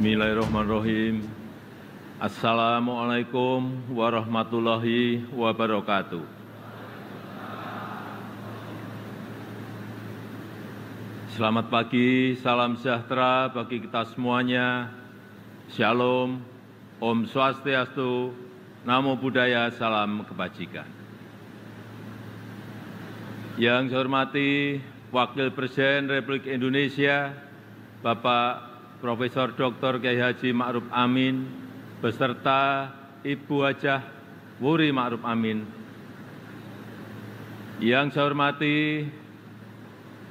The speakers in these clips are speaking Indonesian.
Bismillahirrahmanirrahim. Assalamualaikum warahmatullahi wabarakatuh. Selamat pagi, salam sejahtera bagi kita semuanya. Shalom, Om Swastiastu, Namo Buddhaya, salam kebajikan. Yang saya hormati Wakil Presiden Republik Indonesia, Bapak Profesor Dr. Kiai Haji Ma'ruf Amin, beserta Ibu Hajah Wuri Ma'ruf Amin. Yang saya hormati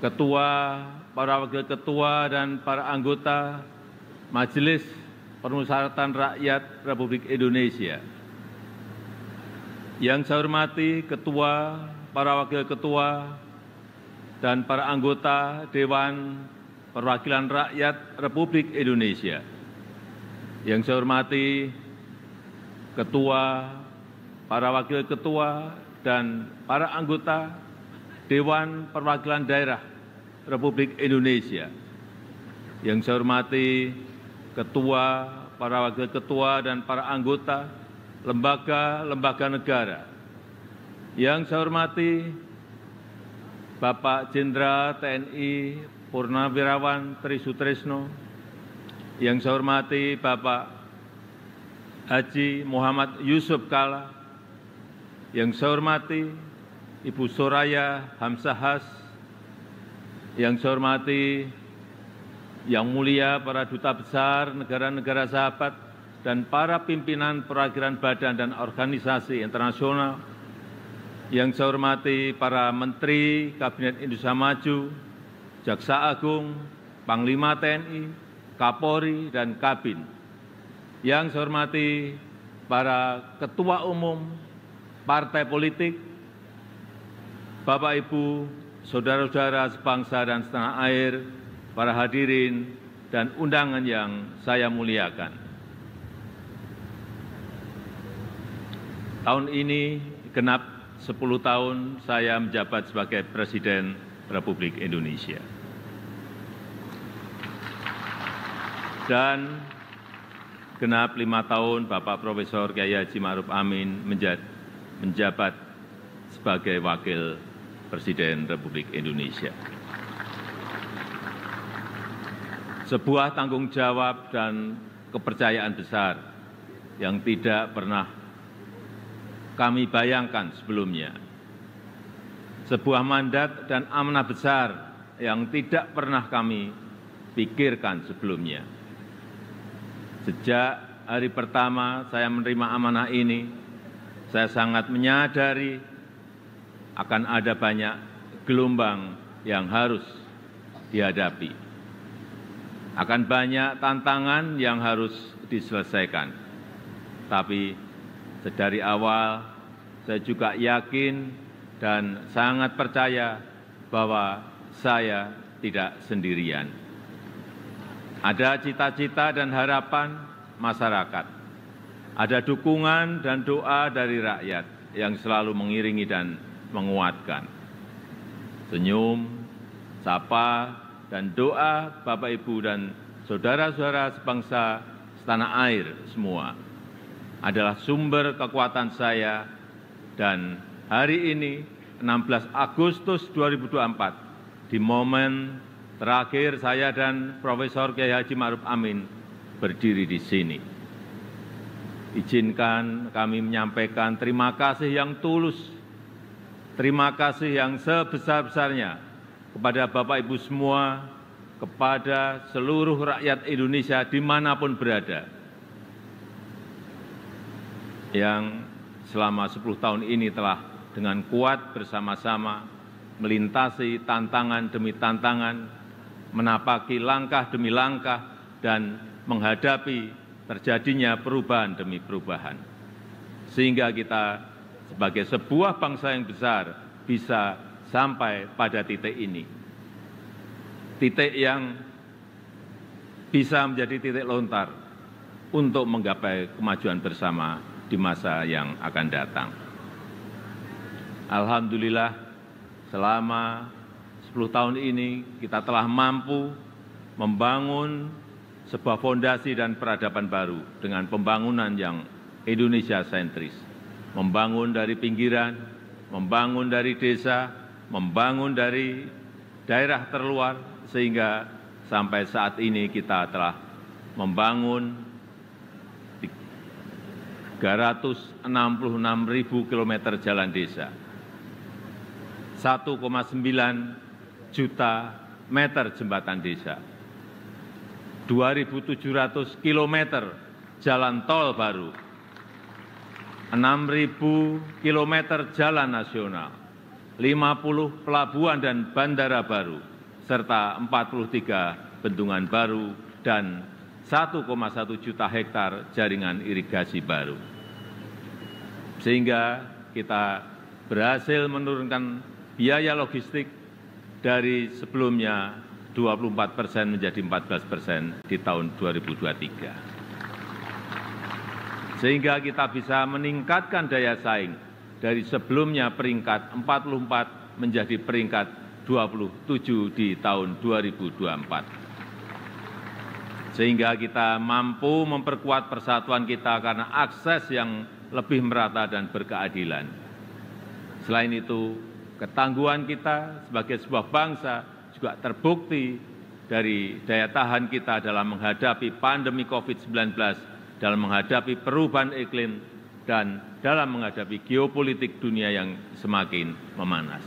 Ketua, para Wakil Ketua, dan para anggota Majelis Permusyawaratan Rakyat Republik Indonesia. Yang saya hormati Ketua, para Wakil Ketua, dan para anggota Dewan Perwakilan Rakyat Republik Indonesia. Yang saya hormati Ketua, para Wakil Ketua, dan para anggota Dewan Perwakilan Daerah Republik Indonesia. Yang saya hormati Ketua, para Wakil Ketua, dan para anggota lembaga-lembaga negara. Yang saya hormati Bapak Jenderal TNI Purnawirawan Tri Sutrisno, yang saya hormati Bapak Haji Muhammad Yusuf Kalla, yang saya hormati Ibu Soraya Hamsahas, yang saya hormati Yang Mulia para Duta Besar negara-negara sahabat dan para pimpinan perwakilan badan dan organisasi internasional, yang saya hormati para Menteri Kabinet Indonesia Maju, Jaksa Agung, Panglima TNI, Kapolri, dan Kabin. Yang saya hormati para Ketua Umum Partai Politik, Bapak Ibu, Saudara-saudara sebangsa dan setanah air, para hadirin dan undangan yang saya muliakan. Tahun ini genap 10 tahun saya menjabat sebagai Presiden Republik Indonesia. Dan genap 5 tahun Bapak Profesor Kiai Haji Ma'ruf Amin menjabat sebagai Wakil Presiden Republik Indonesia. Sebuah tanggung jawab dan kepercayaan besar yang tidak pernah kami bayangkan sebelumnya. Sebuah mandat dan amanah besar yang tidak pernah kami pikirkan sebelumnya. Sejak hari pertama saya menerima amanah ini, saya sangat menyadari akan ada banyak gelombang yang harus dihadapi. Akan banyak tantangan yang harus diselesaikan. Tapi sedari awal saya juga yakin dan sangat percaya bahwa saya tidak sendirian. Ada cita-cita dan harapan masyarakat. Ada dukungan dan doa dari rakyat yang selalu mengiringi dan menguatkan. Senyum, sapa, dan doa Bapak, Ibu, dan saudara-saudara sebangsa setanah air semua adalah sumber kekuatan saya. Dan hari ini, 16 Agustus 2024, di momen terakhir saya dan Profesor Kiai Haji Ma'ruf Amin berdiri di sini. Izinkan kami menyampaikan terima kasih yang tulus, terima kasih yang sebesar-besarnya kepada Bapak Ibu semua, kepada seluruh rakyat Indonesia dimanapun berada, yang selama 10 tahun ini telah dengan kuat bersama-sama melintasi tantangan demi tantangan, menapaki langkah demi langkah, dan menghadapi terjadinya perubahan demi perubahan. Sehingga kita sebagai sebuah bangsa yang besar bisa sampai pada titik ini. Titik yang bisa menjadi titik lontar untuk menggapai kemajuan bersama di masa yang akan datang. Alhamdulillah, selama 10 tahun ini kita telah mampu membangun sebuah fondasi dan peradaban baru dengan pembangunan yang Indonesia sentris. Membangun dari pinggiran, membangun dari desa, membangun dari daerah terluar, sehingga sampai saat ini kita telah membangun 366.000 kilometer jalan desa, 1,9 juta meter jembatan desa, 2.700 kilometer jalan tol baru, 6.000 kilometer jalan nasional, 50 pelabuhan dan bandara baru, serta 43 bendungan baru dan 1,1 juta hektar jaringan irigasi baru. Sehingga kita berhasil menurunkan biaya logistik dari sebelumnya 24% menjadi 14% di tahun 2023. Sehingga kita bisa meningkatkan daya saing dari sebelumnya peringkat 44 menjadi peringkat 27 di tahun 2024. Sehingga kita mampu memperkuat persatuan kita karena akses yang lebih merata dan berkeadilan. Selain itu, ketangguhan kita sebagai sebuah bangsa juga terbukti dari daya tahan kita dalam menghadapi pandemi COVID-19, dalam menghadapi perubahan iklim, dan dalam menghadapi geopolitik dunia yang semakin memanas.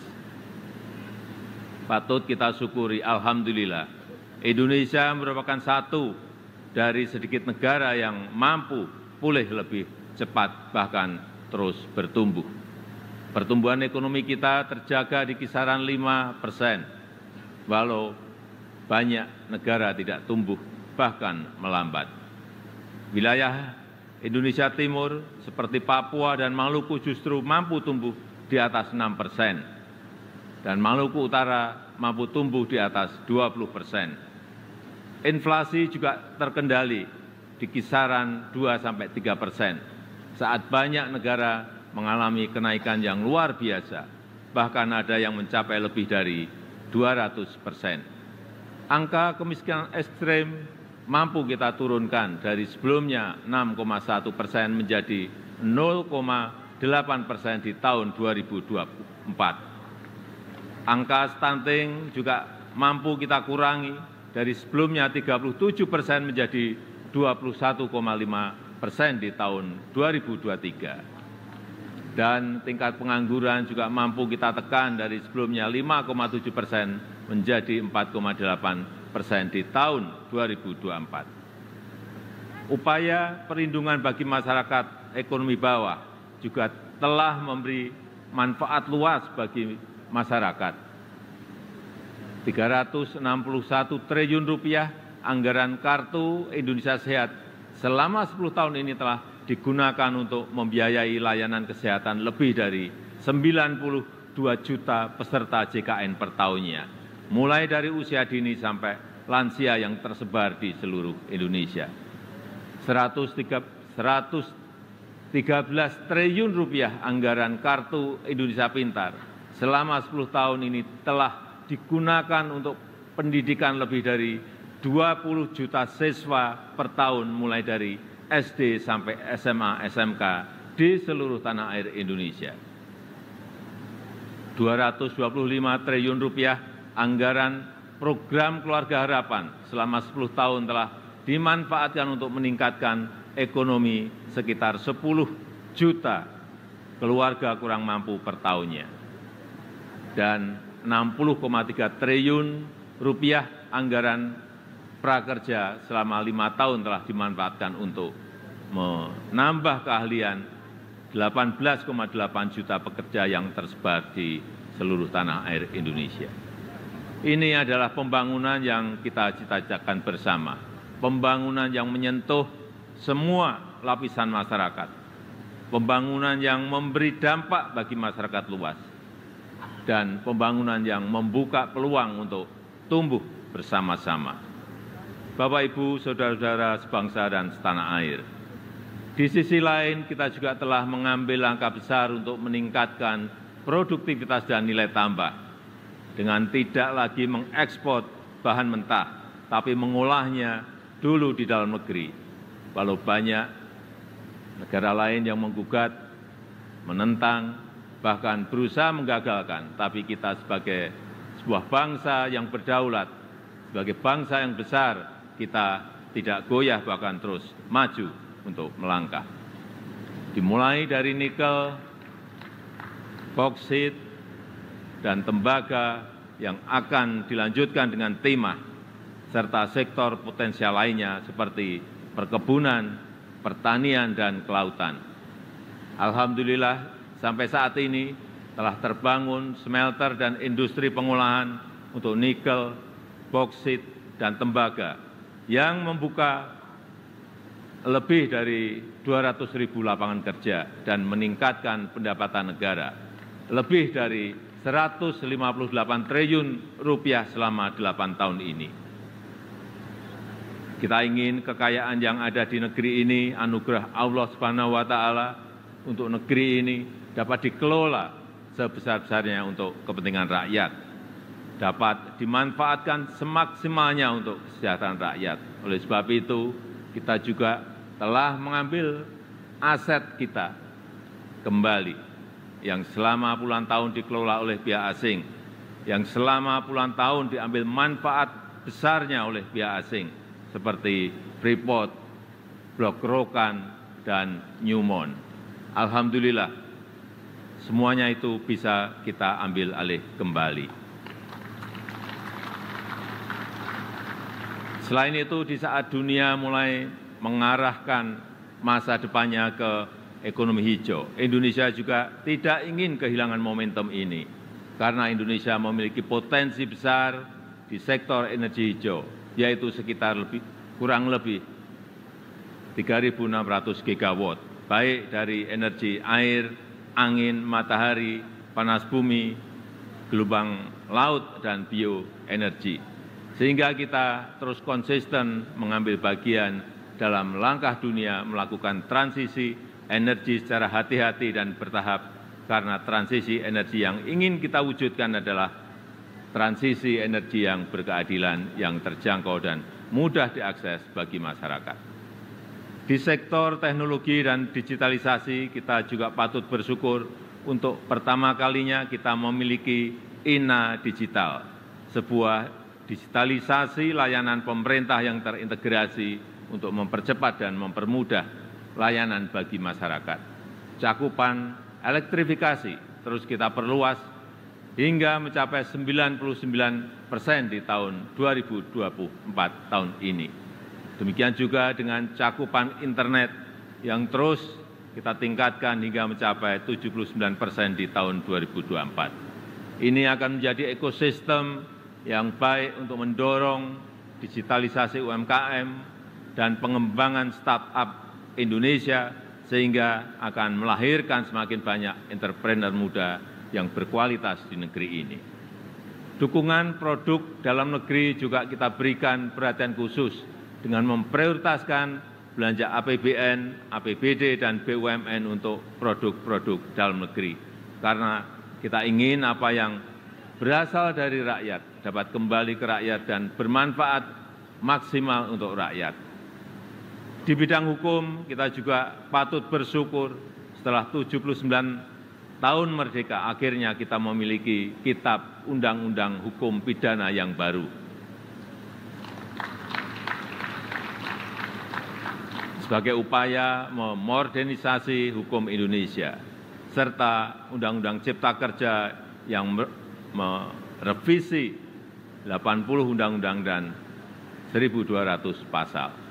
Patut kita syukuri, alhamdulillah, Indonesia merupakan satu dari sedikit negara yang mampu pulih lebih cepat, bahkan terus bertumbuh. Pertumbuhan ekonomi kita terjaga di kisaran 5%, walau banyak negara tidak tumbuh, bahkan melambat. Wilayah Indonesia Timur seperti Papua dan Maluku justru mampu tumbuh di atas 6%, dan Maluku Utara mampu tumbuh di atas 20%. Inflasi juga terkendali di kisaran 2–3%, saat banyak negara mengalami kenaikan yang luar biasa, bahkan ada yang mencapai lebih dari 200%. Angka kemiskinan ekstrem mampu kita turunkan dari sebelumnya 6,1% menjadi 0,8% di tahun 2024. Angka stunting juga mampu kita kurangi dari sebelumnya 37% menjadi 21,5% di tahun 2023. Dan tingkat pengangguran juga mampu kita tekan dari sebelumnya 5,7% menjadi 4,8% di tahun 2024. Upaya perlindungan bagi masyarakat ekonomi bawah juga telah memberi manfaat luas bagi masyarakat. 361 triliun rupiah anggaran Kartu Indonesia Sehat selama 10 tahun ini telah digunakan untuk membiayai layanan kesehatan lebih dari 92 juta peserta JKN per tahunnya, mulai dari usia dini sampai lansia yang tersebar di seluruh Indonesia. 113 triliun rupiah anggaran Kartu Indonesia Pintar selama 10 tahun ini telah digunakan untuk pendidikan lebih dari 20 juta siswa per tahun mulai dari SD sampai SMA, SMK di seluruh tanah air Indonesia. 225 triliun rupiah anggaran program Keluarga Harapan selama 10 tahun telah dimanfaatkan untuk meningkatkan ekonomi sekitar 10 juta keluarga kurang mampu per tahunnya. Dan 60,3 triliun rupiah anggaran prakerja selama 5 tahun telah dimanfaatkan untuk menambah keahlian 18,8 juta pekerja yang tersebar di seluruh tanah air Indonesia. Ini adalah pembangunan yang kita cita-citakan bersama, pembangunan yang menyentuh semua lapisan masyarakat, pembangunan yang memberi dampak bagi masyarakat luas, dan pembangunan yang membuka peluang untuk tumbuh bersama-sama. Bapak, Ibu, saudara-saudara sebangsa dan setanah air, di sisi lain kita juga telah mengambil langkah besar untuk meningkatkan produktivitas dan nilai tambah dengan tidak lagi mengekspor bahan mentah, tapi mengolahnya dulu di dalam negeri. Walau banyak negara lain yang menggugat, menentang, bahkan berusaha menggagalkan, tapi kita sebagai sebuah bangsa yang berdaulat, sebagai bangsa yang besar, kita tidak goyah bahkan terus maju untuk melangkah. Dimulai dari nikel, boksit, dan tembaga yang akan dilanjutkan dengan timah, serta sektor potensial lainnya seperti perkebunan, pertanian, dan kelautan. Alhamdulillah, sampai saat ini telah terbangun smelter dan industri pengolahan untuk nikel, boksit, dan tembaga yang membuka lebih dari 200.000 lapangan kerja dan meningkatkan pendapatan negara, lebih dari 158 triliun rupiah selama 8 tahun ini. Kita ingin kekayaan yang ada di negeri ini, anugerah Allah Subhanahu wa Ta'ala untuk negeri ini dapat dikelola sebesar-besarnya untuk kepentingan rakyat, dapat dimanfaatkan semaksimalnya untuk kesejahteraan rakyat. Oleh sebab itu, kita juga telah mengambil aset kita kembali yang selama puluhan tahun dikelola oleh pihak asing, yang selama puluhan tahun diambil manfaat besarnya oleh pihak asing, seperti Freeport, Blok Rokan, dan Newmont. Alhamdulillah, semuanya itu bisa kita ambil alih kembali. Selain itu, di saat dunia mulai mengarahkan masa depannya ke ekonomi hijau, Indonesia juga tidak ingin kehilangan momentum ini, karena Indonesia memiliki potensi besar di sektor energi hijau, yaitu sekitar kurang lebih 3.600 gigawatt, baik dari energi air, angin, matahari, panas bumi, gelombang laut, dan bioenergi. Sehingga kita terus konsisten mengambil bagian dalam langkah dunia melakukan transisi energi secara hati-hati dan bertahap, karena transisi energi yang ingin kita wujudkan adalah transisi energi yang berkeadilan, yang terjangkau dan mudah diakses bagi masyarakat. Di sektor teknologi dan digitalisasi, kita juga patut bersyukur untuk pertama kalinya kita memiliki INA Digital, sebuah digitalisasi layanan pemerintah yang terintegrasi untuk mempercepat dan mempermudah layanan bagi masyarakat. Cakupan elektrifikasi terus kita perluas hingga mencapai 99% di tahun 2024 tahun ini. Demikian juga dengan cakupan internet yang terus kita tingkatkan hingga mencapai 79% di tahun 2024. Ini akan menjadi ekosistem yang baik untuk mendorong digitalisasi UMKM dan pengembangan startup Indonesia, sehingga akan melahirkan semakin banyak entrepreneur muda yang berkualitas di negeri ini. Dukungan produk dalam negeri juga kita berikan perhatian khusus dengan memprioritaskan belanja APBN, APBD, dan BUMN untuk produk-produk dalam negeri. Karena kita ingin apa yang berasal dari rakyat dapat kembali ke rakyat dan bermanfaat maksimal untuk rakyat. Di bidang hukum, kita juga patut bersyukur setelah 79 tahun merdeka, akhirnya kita memiliki kitab undang-undang hukum pidana yang baru. Sebagai upaya memodernisasi hukum Indonesia, serta Undang-Undang Cipta Kerja yang merevisi 80 undang-undang dan 1.200 pasal.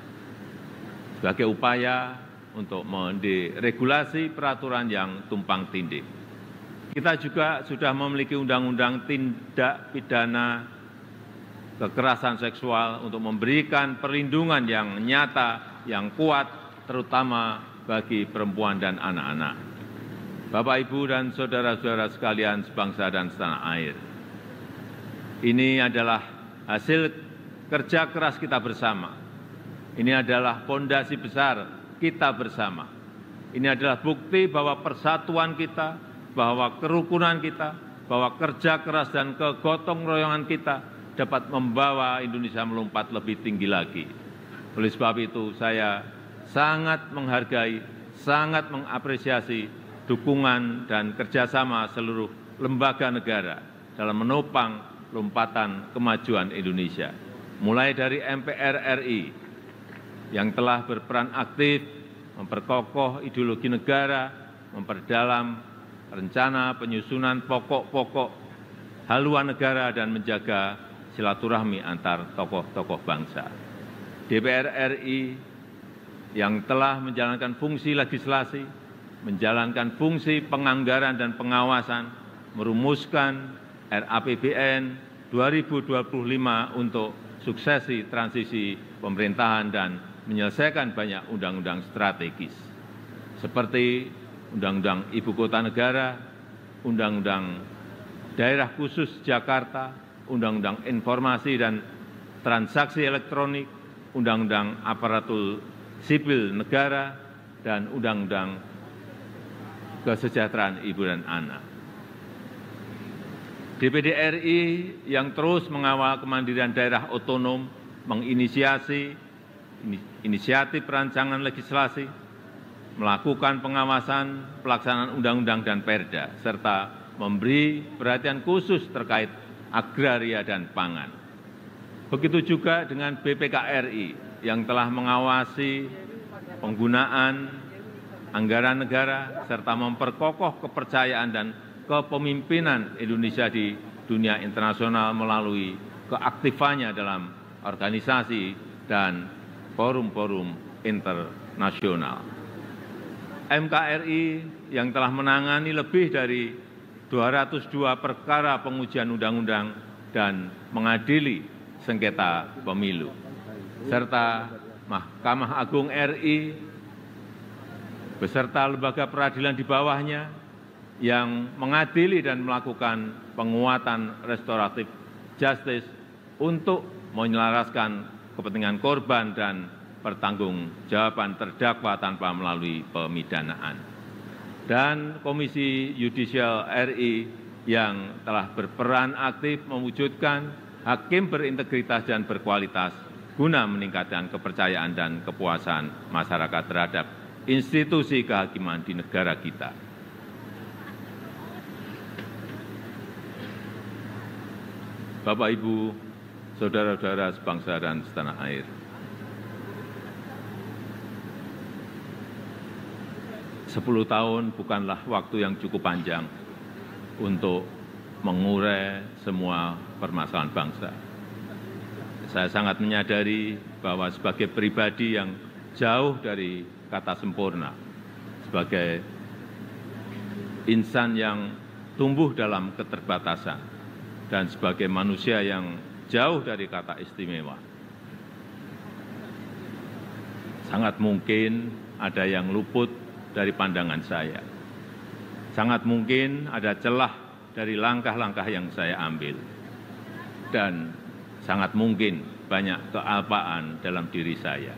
Sebagai upaya untuk menderegulasi peraturan yang tumpang tindih. Kita juga sudah memiliki undang-undang tindak pidana kekerasan seksual untuk memberikan perlindungan yang nyata, yang kuat, terutama bagi perempuan dan anak-anak. Bapak, Ibu, dan saudara-saudara sekalian sebangsa dan setanah air, ini adalah hasil kerja keras kita bersama. Ini adalah fondasi besar kita bersama. Ini adalah bukti bahwa persatuan kita, bahwa kerukunan kita, bahwa kerja keras dan kegotong royongan kita dapat membawa Indonesia melompat lebih tinggi lagi. Oleh sebab itu, saya sangat menghargai, sangat mengapresiasi dukungan dan kerjasama seluruh lembaga negara dalam menopang lompatan kemajuan Indonesia, mulai dari MPR RI yang telah berperan aktif memperkokoh ideologi negara, memperdalam rencana penyusunan pokok-pokok haluan negara dan menjaga silaturahmi antar tokoh-tokoh bangsa. DPR RI yang telah menjalankan fungsi legislasi, menjalankan fungsi penganggaran dan pengawasan, merumuskan RAPBN 2025 untuk suksesi transisi pemerintahan dan menyelesaikan banyak undang-undang strategis, seperti Undang-Undang Ibu Kota Negara, Undang-Undang Daerah Khusus Jakarta, Undang-Undang Informasi dan Transaksi Elektronik, Undang-Undang Aparatur Sipil Negara, dan Undang-Undang Kesejahteraan Ibu dan Anak. DPD RI yang terus mengawal kemandirian daerah otonom, menginisiasi inisiatif rancangan legislasi, melakukan pengawasan pelaksanaan undang-undang dan perda, serta memberi perhatian khusus terkait agraria dan pangan. Begitu juga dengan BPK RI yang telah mengawasi penggunaan anggaran negara serta memperkokoh kepercayaan dan kepemimpinan Indonesia di dunia internasional melalui keaktifannya dalam organisasi dan forum-forum internasional. MKRI yang telah menangani lebih dari 202 perkara pengujian undang-undang dan mengadili sengketa pemilu, serta Mahkamah Agung RI beserta lembaga peradilan di bawahnya yang mengadili dan melakukan penguatan restoratif justice untuk menyelaraskan kepentingan korban dan pertanggungjawaban terdakwa tanpa melalui pemidanaan. Dan Komisi Yudisial RI yang telah berperan aktif mewujudkan hakim berintegritas dan berkualitas guna meningkatkan kepercayaan dan kepuasan masyarakat terhadap institusi kehakiman di negara kita. Bapak, Ibu, saudara-saudara sebangsa dan setanah air, sepuluh tahun bukanlah waktu yang cukup panjang untuk mengurai semua permasalahan bangsa. Saya sangat menyadari bahwa sebagai pribadi yang jauh dari kata sempurna, sebagai insan yang tumbuh dalam keterbatasan, dan sebagai manusia yang jauh dari kata istimewa, sangat mungkin ada yang luput dari pandangan saya. Sangat mungkin ada celah dari langkah-langkah yang saya ambil. Dan sangat mungkin banyak kealpaan dalam diri saya.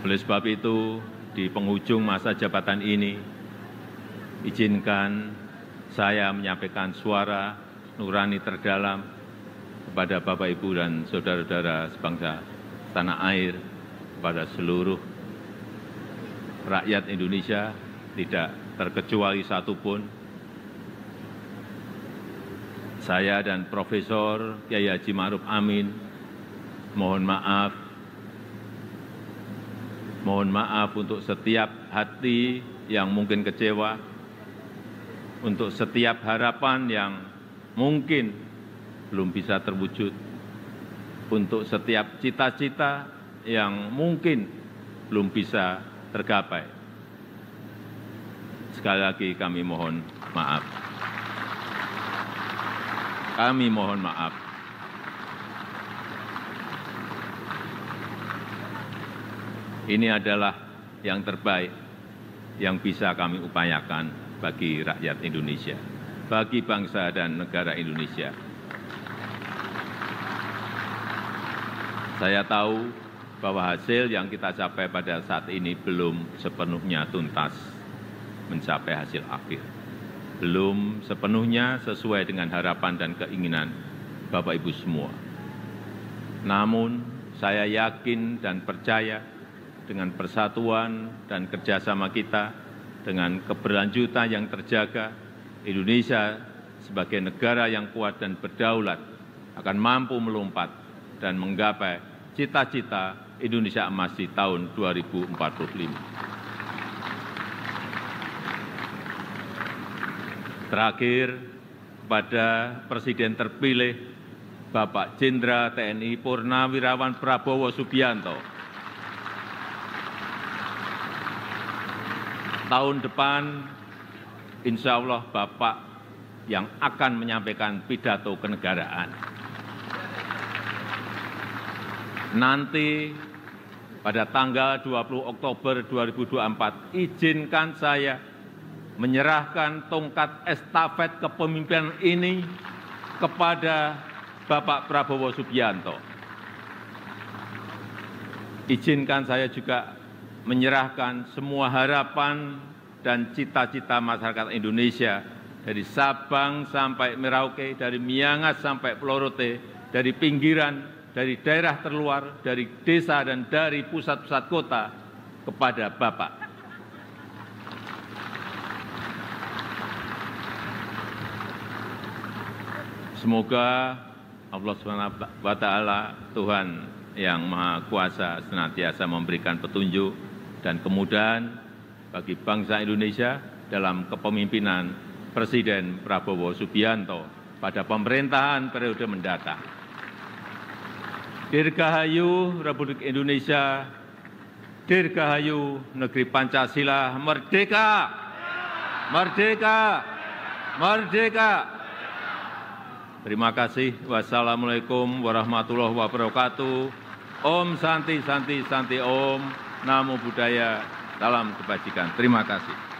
Oleh sebab itu, di penghujung masa jabatan ini, izinkan saya menyampaikan suara nurani terdalam kepada Bapak, Ibu, dan saudara-saudara sebangsa tanah air, kepada seluruh rakyat Indonesia, tidak terkecuali satupun. Saya dan Profesor Kyai Haji Ma'ruf Amin mohon maaf untuk setiap hati yang mungkin kecewa, untuk setiap harapan yang mungkin belum bisa terwujud, untuk setiap cita-cita yang mungkin belum bisa tergapai. Sekali lagi kami mohon maaf. Kami mohon maaf. Ini adalah yang terbaik yang bisa kami upayakan bagi rakyat Indonesia, bagi bangsa dan negara Indonesia. Saya tahu bahwa hasil yang kita capai pada saat ini belum sepenuhnya tuntas mencapai hasil akhir. Belum sepenuhnya sesuai dengan harapan dan keinginan Bapak Ibu semua. Namun Saya yakin dan percaya dengan persatuan dan kerjasama kita, dengan keberlanjutan yang terjaga, Indonesia sebagai negara yang kuat dan berdaulat akan mampu melompat dan menggapai cita-cita Indonesia Emas di tahun 2045. Terakhir, kepada Presiden terpilih Bapak Jenderal TNI Purnawirawan Prabowo Subianto. Tahun depan, insya Allah Bapak yang akan menyampaikan pidato kenegaraan. Nanti pada tanggal 20 Oktober 2024, izinkan saya menyerahkan tongkat estafet kepemimpinan ini kepada Bapak Prabowo Subianto. Izinkan saya juga menyerahkan semua harapan dan cita-cita masyarakat Indonesia dari Sabang sampai Merauke, dari Miangas sampai Pulau Rote, dari pinggiran, dari daerah terluar, dari desa dan dari pusat-pusat kota kepada Bapak. Semoga Allah SWT, Tuhan yang Maha Kuasa, senantiasa memberikan petunjuk dan kemudahan bagi bangsa Indonesia dalam kepemimpinan Presiden Prabowo Subianto pada pemerintahan periode mendatang. Dirgahayu Republik Indonesia, Dirgahayu Negeri Pancasila, merdeka! Merdeka! Merdeka! Terima kasih. Wassalamualaikum warahmatullahi wabarakatuh. Om Santi Santi Santi Om. Namo Buddhaya. Salam kebajikan. Terima kasih.